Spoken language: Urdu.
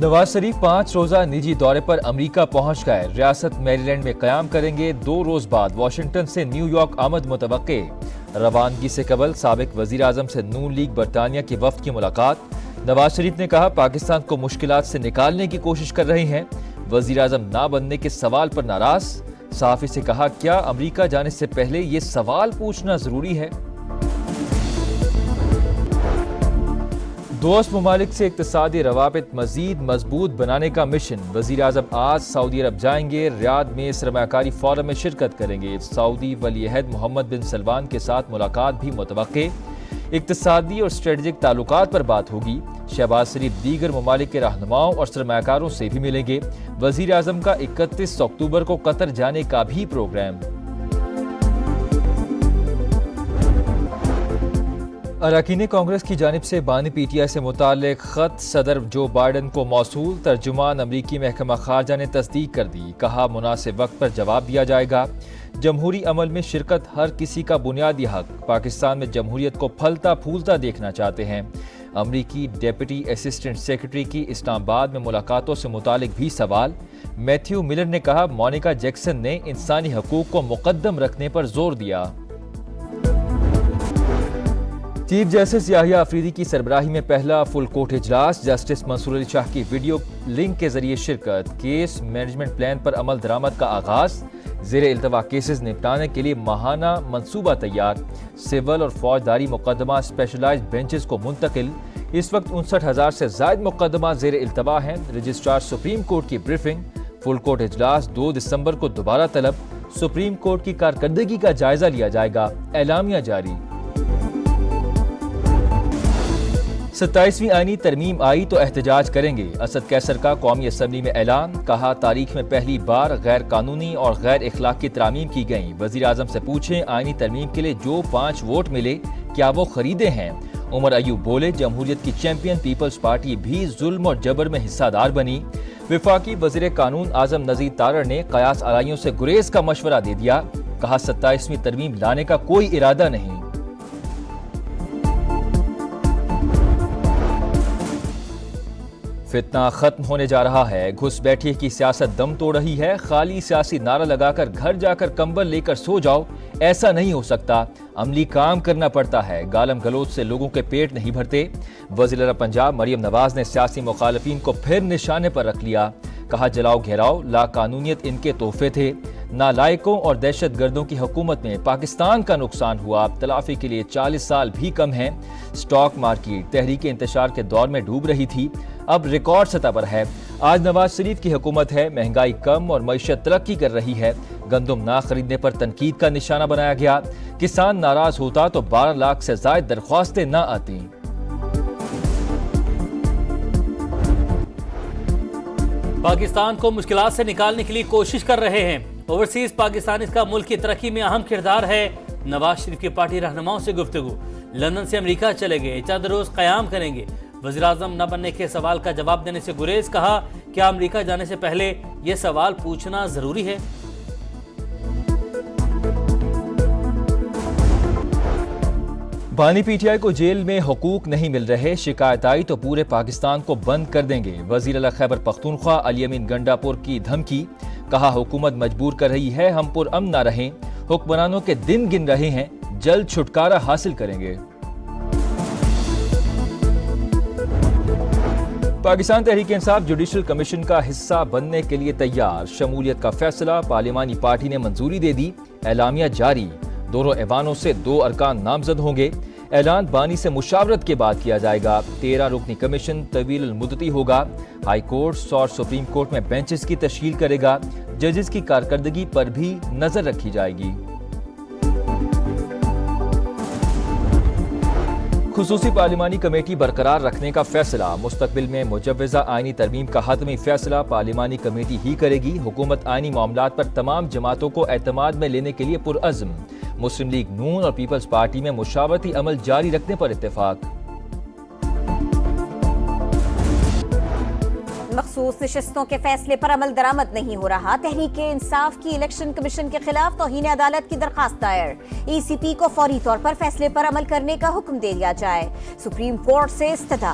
نواز شریف 5 روزہ نجی دورے پر امریکہ پہنچ گئے۔ ریاست میری لینڈ میں قیام کریں گے۔ 2 روز بعد واشنگٹن سے نیو یارک آمد متوقع۔ روانگی سے قبل سابق وزیر اعظم سے نون لیگ برطانیہ کے وفد کی ملاقات۔ نواز شریف نے کہا پاکستان کو مشکلات سے نکالنے کی کوشش کر رہے ہیں۔ وزیر اعظم نہ بننے کے سوال پر ناراض۔ صحافی سے کہا کیا امریکہ جانے سے پہلے یہ سوال پوچھنا ضروری ہے؟ دوست ممالک سے اقتصادی روابط مزید مضبوط بنانے کا مشن۔ وزیر اعظم آج سعودی عرب جائیں گے۔ ریاض میں سرمایہ کاری فورم میں شرکت کریں گے۔ سعودی ولی عہد محمد بن سلمان کے ساتھ ملاقات بھی متوقع۔ اقتصادی اور اسٹریٹجک تعلقات پر بات ہوگی۔ شہباز شریف دیگر ممالک کے رہنماؤں اور سرمایہ کاروں سے بھی ملیں گے۔ وزیر اعظم کا 31 اکتوبر کو قطر جانے کا بھی پروگرام۔ اراکین کانگریس کی جانب سے بانی پی ٹی آئی سے متعلق خط صدر جو بائیڈن کو موصول۔ ترجمان امریکی محکمہ خارجہ نے تصدیق کر دی۔ کہا مناسب وقت پر جواب دیا جائے گا۔ جمہوری عمل میں شرکت ہر کسی کا بنیادی حق۔ پاکستان میں جمہوریت کو پھلتا پھولتا دیکھنا چاہتے ہیں۔ امریکی ڈیپٹی اسسٹنٹ سیکرٹری کی اسلام آباد میں ملاقاتوں سے متعلق بھی سوال۔ میتھیو ملر نے کہا مونیکا جیکسن نے انسانی حقوق کو مقدم رکھنے پر زور دیا۔ چیف جسٹس یحییٰ آفریدی کی سربراہی میں پہلا فل کورٹ اجلاس۔ جسٹس منصور علی شاہ کی ویڈیو لنک کے ذریعے شرکت۔ کیس مینجمنٹ پلان پر عمل درآمد کا آغاز۔ زیر التوا کیسز نپٹانے کے لیے ماہانہ منصوبہ تیار۔ سول اور فوجداری مقدمات اسپیشلائزڈ بینچز کو منتقل۔ اس وقت 59,000 سے زائد مقدمات زیر التوا ہیں۔ رجسٹرار سپریم کورٹ کی بریفنگ۔ فل کورٹ اجلاس 2 دسمبر کو دوبارہ طلب۔ سپریم کورٹ کی کارکردگی کا جائزہ لیا جائے گا۔ اعلامیہ جاری۔ 27ویں آئینی ترمیم آئی تو احتجاج کریں گے۔ اسد قیصر کا قومی اسمبلی میں اعلان۔ کہا تاریخ میں پہلی بار غیر قانونی اور غیر اخلاقی ترامیم کی گئیں۔ وزیر اعظم سے پوچھیں آئینی ترمیم کے لیے جو 5 ووٹ ملے کیا وہ خریدے ہیں؟ عمر ایوب بولے جمہوریت کی چیمپئن پیپلز پارٹی بھی ظلم اور جبر میں حصہ دار بنی۔ وفاقی وزیر قانون اعظم نذیر تارڑ نے قیاس آرائیوں سے گریز کا مشورہ دے دیا۔ کہا 27ویں ترمیم لانے کا کوئی ارادہ نہیں۔ فتنہ ختم ہونے جا رہا ہے۔ گھس بیٹھیے کی سیاست دم توڑ رہی ہے۔ خالی سیاسی نعرہ لگا کر گھر جا کر کمبل لے کر سو جاؤ، ایسا نہیں ہو سکتا۔ عملی کام کرنا پڑتا ہے۔ گالم گلوچ سے لوگوں کے پیٹ نہیں بھرتے۔ وزیر اعلیٰ پنجاب مریم نواز نے سیاسی مخالفین کو پھر نشانے پر رکھ لیا۔ کہا جلاؤ گھیراؤ لا قانونیت ان کے تحفے تھے۔ نالائقوں اور دہشت گردوں کی حکومت میں پاکستان کا نقصان ہوا۔ تلافی کے لیے 40 سال بھی کم ہیں۔ سٹاک مارکیٹ تحریک انتشار کے دور میں ڈوب رہی تھی، اب ریکارڈ سطح پر ہے۔ آج نواز شریف کی حکومت ہے، مہنگائی کم اور معیشت ترقی کر رہی ہے۔ گندم نہ خریدنے پر تنقید کا نشانہ بنایا گیا۔ کسان ناراض ہوتا تو 12 لاکھ سے زائد درخواستیں نہ آتی۔ پاکستان کو مشکلات سے نکالنے کے لیے کوشش کر رہے ہیں۔ اوورسیز پاکستانیز کا ملک کی ترقی میں اہم کردار ہے۔ نواز شریف کی پارٹی رہنماؤں سے گفتگو۔ لندن سے امریکہ چلے گئے، چند روز قیام کریں گے۔ وزیر اعظم نہ بننے کے سوال کا جواب دینے سے گریز۔ کہا کیا امریکہ جانے سے پہلے یہ سوال پوچھنا ضروری ہے؟ بانی پی ٹی آئی کو جیل میں حقوق نہیں مل رہے، شکایت آئی تو پورے پاکستان کو بند کر دیں گے۔ وزیر اعلیٰ خیبر پختونخوا علی امین گنڈا پور کی دھمکی۔ کہا حکومت مجبور کر رہی ہے، ہم پرامن نہ رہیں۔ حکمرانوں کے دن گن رہے ہیں، جلد چھٹکارا حاصل کریں گے۔ پاکستان تحریک انصاف جوڈیشل کمیشن کا حصہ بننے کے لیے تیار۔ شمولیت کا فیصلہ پارلیمانی پارٹی نے منظوری دے دی۔ اعلامیہ جاری۔ دونوں ایوانوں سے 2 ارکان نامزد ہوں گے۔ اعلان بانی سے مشاورت کے بعد کیا جائے گا۔ 13 رکنی کمیشن طویل المدتی ہوگا۔ ہائی کورٹس اور سپریم کورٹ میں بینچز کی تشکیل کرے گا۔ ججز کی کارکردگی پر بھی نظر رکھی جائے گی۔ خصوصی پارلیمانی کمیٹی برقرار رکھنے کا فیصلہ۔ مستقبل میں مجوزہ آئینی ترمیم کا حتمی فیصلہ پارلیمانی کمیٹی ہی کرے گی۔ حکومت آئینی معاملات پر تمام جماعتوں کو اعتماد میں لینے کے لیے پرعزم۔ مسلم لیگ نون اور پیپلز پارٹی میں مشاورتی عمل جاری رکھنے پر اتفاق۔ مخصوص نشستوں کے فیصلے پر عمل درآمد نہیں ہو رہا۔ تحریک انصاف کی الیکشن کمیشن کے خلاف توہین عدالت کی درخواست دائر۔ ای سی پی کو فوری طور پر فیصلے پر عمل کرنے کا حکم دے دیا جائے۔ سپریم کورٹ سے استدعا۔